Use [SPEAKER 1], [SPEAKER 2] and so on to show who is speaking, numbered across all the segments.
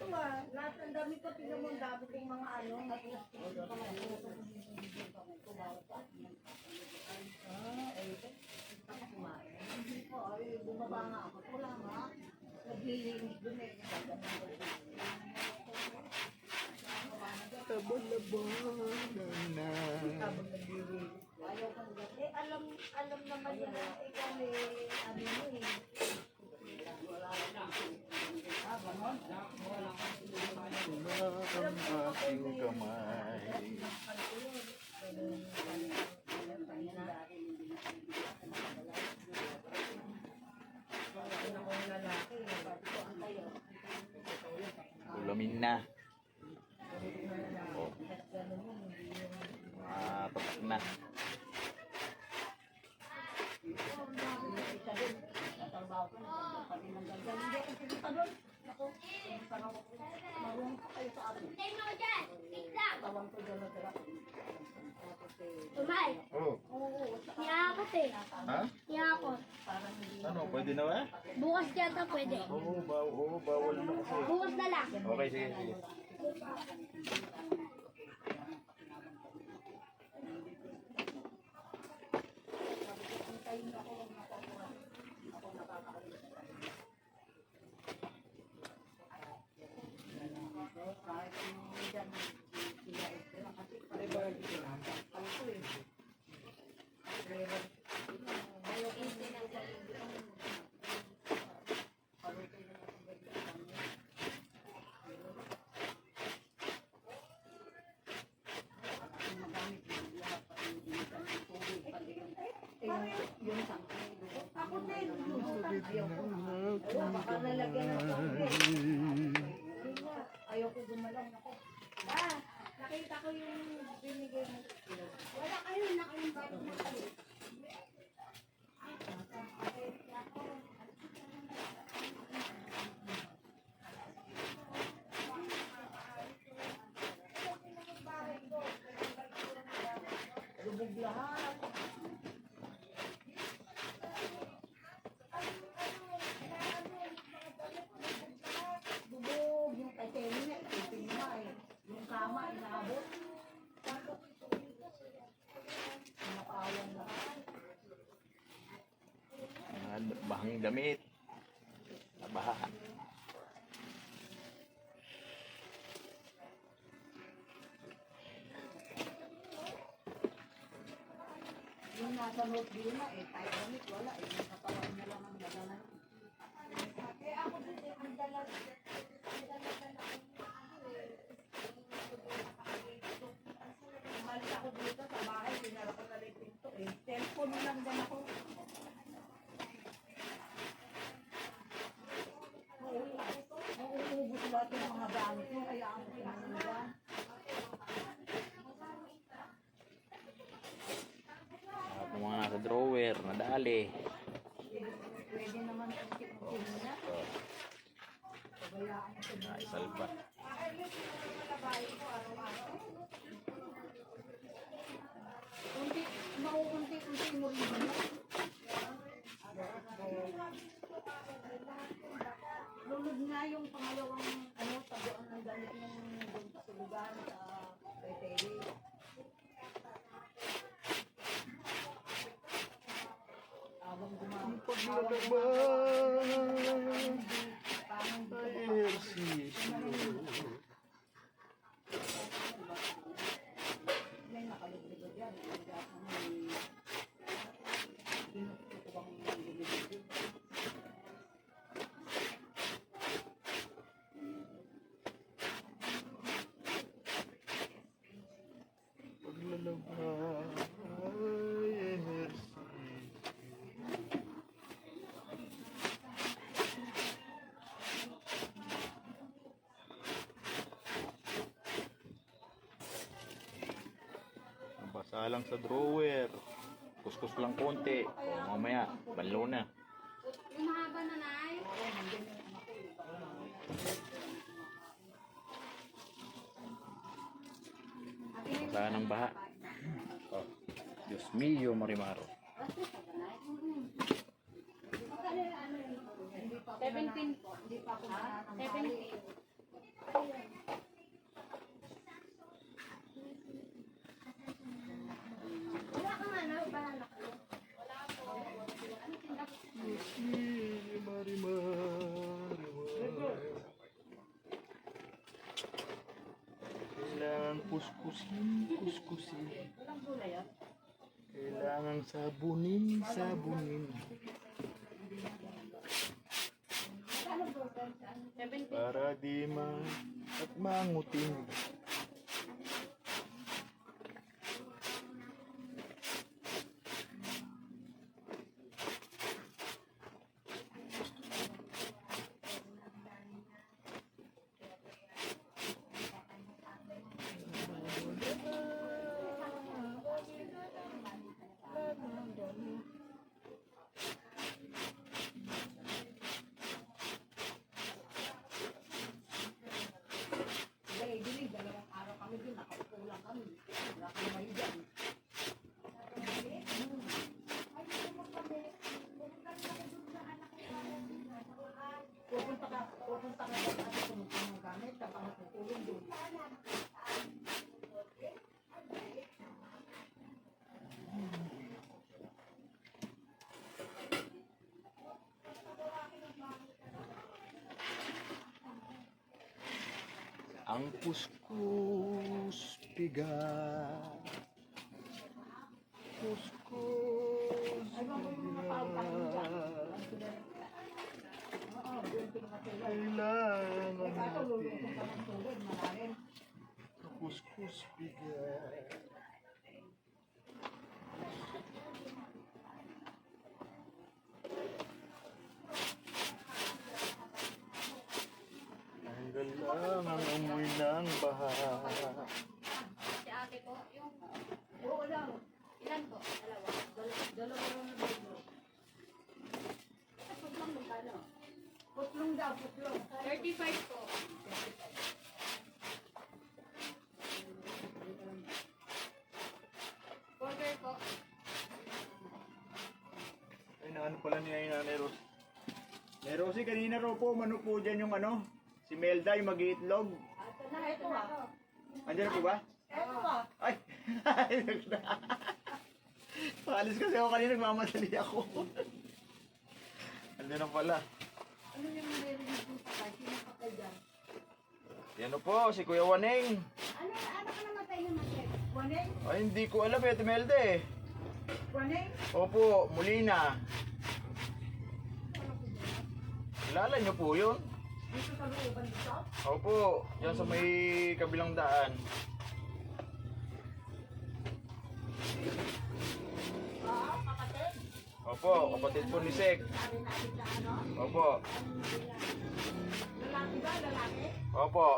[SPEAKER 1] Lahat ang dami ko, tingnan mo, ang dami kong mga ano. Hindi po, ay bumaba nga ako. Wala nga. Naglilinis dun eh.
[SPEAKER 2] Tabalabanan na.
[SPEAKER 1] Ayaw kang gati. Alam naman yan na ikaw eh, ano mo eh. Wala lang. Ah, ganon?
[SPEAKER 2] Wala ang aking kamay. Ulamin na. Oh. Tapos na.
[SPEAKER 3] Umay.
[SPEAKER 2] Oh.
[SPEAKER 3] Niyakot eh.
[SPEAKER 2] Ha?
[SPEAKER 3] Niyakot.
[SPEAKER 2] Ano? Pwede na ba?
[SPEAKER 3] Bukas yata pwede.
[SPEAKER 2] Oo, bawal na kasi.
[SPEAKER 3] Bukas na lang.
[SPEAKER 2] Okay, sige, sige.
[SPEAKER 1] Baka nalagyan ng ayoko gumalang ako. Ah, nakita ko yung binigay mo.
[SPEAKER 3] Wala kayo na kayong bago mo kayo.
[SPEAKER 1] Lubog lahat. Lubog, yung kateli na, ipipin mo eh. Yung kama, inaabot. Nakawan lahat.
[SPEAKER 2] Bahang damit. Nabaha.
[SPEAKER 1] Yung nasa note din na eh, tayo damit, wala eh. Yung katawan na lang ang dalaman. Eh ako din eh, ang dalaman. Umalis ako dito sa bahay, pinala ko na rin pinto eh. Cellphone lang din ako. Nauubos lahat yung mga gamit mo, kaya ako pinananda.
[SPEAKER 2] Yung mga nasa drawer, nadali.
[SPEAKER 1] Pwede naman unti-unti mo na. Pabayaan mo sa
[SPEAKER 2] Naisalba.
[SPEAKER 1] unti, mauunti-unti mo rin mo. Lulod nga yung pangalawang tabuan ng damit ng doon sa lugar sa Peteri. Abang gumamit.
[SPEAKER 2] Paglalaban.
[SPEAKER 1] Parang
[SPEAKER 2] Ehersisyo.
[SPEAKER 1] may nakalibigod yan. Hindi ako may pinututubang libigod.
[SPEAKER 2] Paglalaban. Ehersisyo. Basa lang sa drawer. Kuskus lang konti. O, mamaya, banlaw na.
[SPEAKER 3] Yung mahaba na nay.
[SPEAKER 2] Basa ng baha. Oh, Diyos mio, Marimaro.
[SPEAKER 3] 17 po.
[SPEAKER 1] Hindi pa ako
[SPEAKER 3] 17.
[SPEAKER 2] Kailangang kuskusin.
[SPEAKER 1] Walang gulay yan.
[SPEAKER 2] Kailangang sabunin.
[SPEAKER 1] Ano bro? 70.
[SPEAKER 2] Para di at mangutin.
[SPEAKER 1] Dilig, dalawang araw kami dun, nakaupo lang kami. Wala kami may dyan. Pupunta ka doon at pumunta ng gamit, kapag matutulong doon.
[SPEAKER 2] Ang kuskus bigat. Kuskus
[SPEAKER 1] Ay, bang may mga tao ka doon dyan?
[SPEAKER 2] bigat.
[SPEAKER 1] Oo, doon pinakatulog.
[SPEAKER 2] Kailangan
[SPEAKER 1] Kaso lulungkot
[SPEAKER 2] natin
[SPEAKER 1] ka ng tulog, malalim.
[SPEAKER 2] kuskus bigat. Tanggal lang ang amoy ng baha.
[SPEAKER 3] Si ate po, yung
[SPEAKER 1] Oo lang.
[SPEAKER 3] ilan po? Dalawa.
[SPEAKER 1] Dalawa lang na bago. Putlong magkano? Putlong daw, putlong.
[SPEAKER 3] 35 po. Burger po.
[SPEAKER 2] Ay, naano pala niya yung Nanay Rose. Nanay Rose, kanina raw po, manok po dyan yung ano, si Melda, yung mag-iitlog.
[SPEAKER 1] Ito na, ito ah.
[SPEAKER 2] Andiyan na po ba?
[SPEAKER 1] Ito ah.
[SPEAKER 2] Ay! Paalis kasi ako kanina, nagmamadali ako. Andiyan na pala.
[SPEAKER 1] Ano yung naririnig yung patay? Sino patay dyan?
[SPEAKER 2] Yan na po, si Kuya Waneng.
[SPEAKER 3] Ano ka namatay na matay?
[SPEAKER 1] Waneng?
[SPEAKER 2] Ay, hindi ko alam, Ate Melda eh.
[SPEAKER 1] Waneng?
[SPEAKER 2] Opo, Molina. Kilala niyo po yun?
[SPEAKER 1] Dito sa looban dito?
[SPEAKER 2] Opo, dyan sa may kabilang daan.
[SPEAKER 1] Oo, kapatid.
[SPEAKER 2] Opo, kapatid po ni Sek.
[SPEAKER 1] Sabi natin na ano?
[SPEAKER 2] Opo,
[SPEAKER 1] Lalaki ba? Lalaki?
[SPEAKER 2] opo.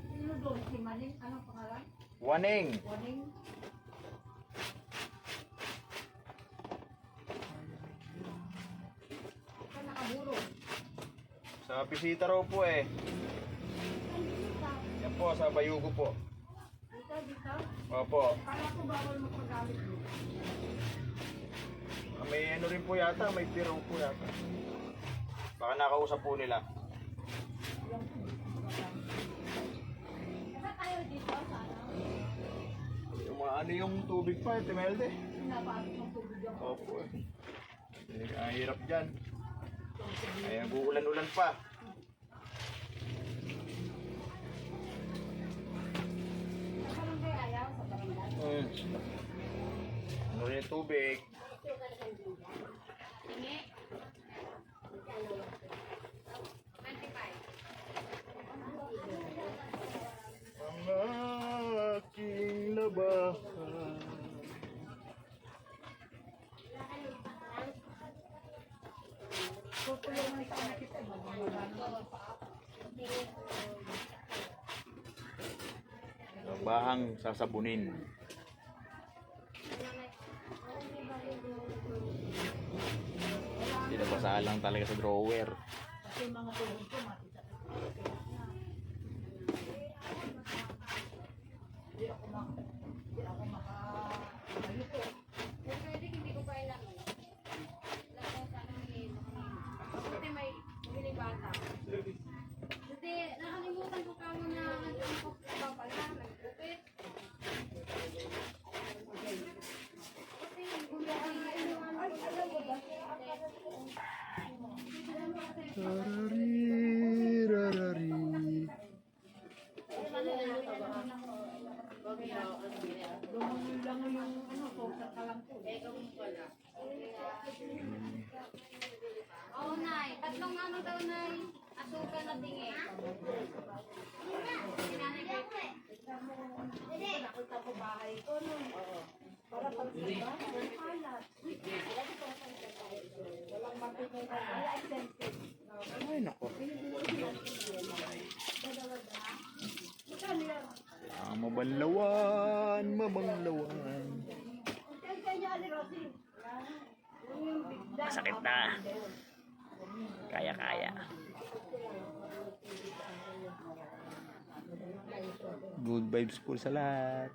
[SPEAKER 1] Sino doon? Si Maning? Anong pangalan?
[SPEAKER 2] Waneng.
[SPEAKER 1] Waneng? Saan nakaburo?
[SPEAKER 2] Sa bisita raw po eh. Yan po, sa Bayugo po.
[SPEAKER 1] Dito, dito?
[SPEAKER 2] Opo.
[SPEAKER 1] Kala ko bawal magpagamit doon.
[SPEAKER 2] May ano rin po yata, may piraw po yata. Baka nakausap po nila.
[SPEAKER 3] Saan tayo dito? Sa ano?
[SPEAKER 2] Yung mga ano yung tubig pa, Ate Melde.
[SPEAKER 1] Pinapasok ng tubig yung
[SPEAKER 2] Opo eh. Ang hirap dyan. Ay, nag-uulan-ulan pa.
[SPEAKER 1] Sa barangay ayaw, sa barangay.
[SPEAKER 2] Ano rin yung tubig?
[SPEAKER 3] Tingi. 25.
[SPEAKER 2] Ang aking labahan.
[SPEAKER 1] Tutulungan ka na kita. Magmamagano pa ako.
[SPEAKER 2] Bahang sasabunin. Pinabasa lang talaga sa drawer.
[SPEAKER 1] Kasi mga tulong ko, matita. Hindi ako makaayuto.
[SPEAKER 3] Pwede hindi ko pa ilang. Lalo sa akin. Kasi may bata. Kasi nakalimutan ko ka mo na nag-upok pa pala. Nag-upit. Kasi gumawa
[SPEAKER 1] Ay, alam mo ba?
[SPEAKER 2] Rarari, rarari.
[SPEAKER 3] Tatlong ano daw na asukal na tingi. Sinanay ko.
[SPEAKER 1] Nakita ko bahay ko nun. Para pag iba, walang kalat. Walang matigay na. Wala exempted.
[SPEAKER 2] Ay, nako. Mabanglawan, mabanglawan. Masakit na. Kaya. Good vibes po sa lahat.